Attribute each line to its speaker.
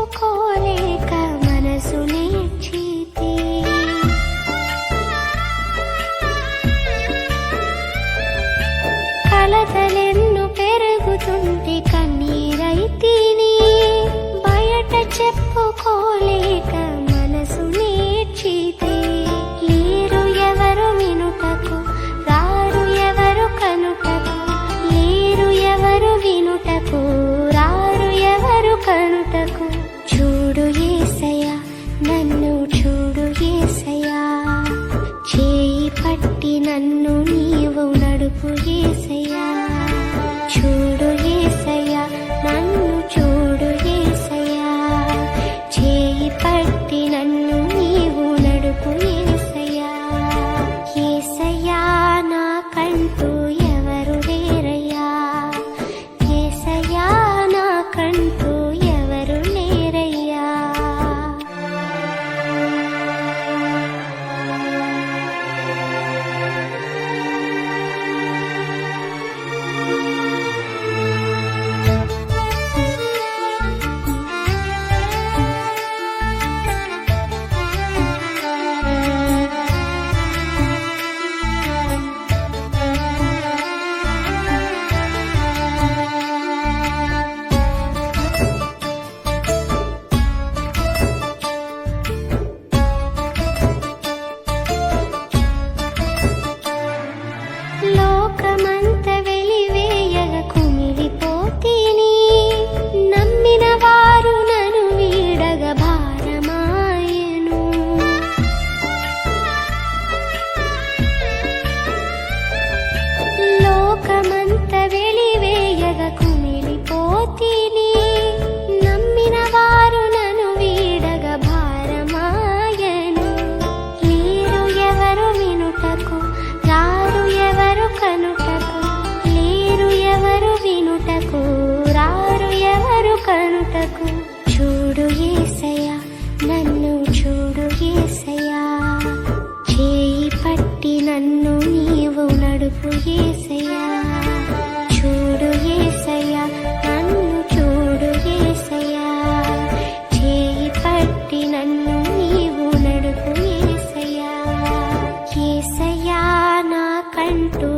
Speaker 1: చెప్పుకోలేక మనసు నేర్చితే కలతలెన్ను పెరుగుతుంటే కన్నీరైతిని బయట చెప్పుకోలేక మనసు నేర్చితే లేరు ఎవరు వినుటకు రారు ఎవరు కనుటకు లేరు ఎవరు వినుటకు రారు ఎవరు కనుటకు చూడు యేసయ్యా నన్ను చూడు యేసయ్యా చేయి పట్టి నన్ను నీవు నడుపు యేసయ్యా చూడు యేసయ్యా నన్ను చూడు యేసయ్యా చేయి పట్టి నన్ను నీవు నడుపు యేసయ్యా యేసయ్యా నాకంటూ ఎవరు లేరయ్యా యేసయ్యా నాకంటూ ఎవరు లేరయ్యా లోకమంత వెలివేయగ కుమిలిపోతిని నమ్మిన వారు నన్ను వీడగ భారమాయెను లోకమంత వెలివేయగ కుమిలిపోతిని నమ్మిన వారు నన్ను వీడగ భారమాయెను లేరు ఎవరు వినుటకు రారు ఎవరు కనుటకు లేరు ఎవరు వినుటకు రారు ఎవరు కనుటకు చూడు యేసయ్యా నన్ను చూడు యేసయ్యా చేయి పట్టి నన్ను నీవు నడుపు యేసయ్యా చూడు యేసయ్యా నన్ను చూడు యేసయ్యా చేయి పట్టి నన్ను నీవు నడుపు యేసయ్యా యేసయ్యా నాకంటూ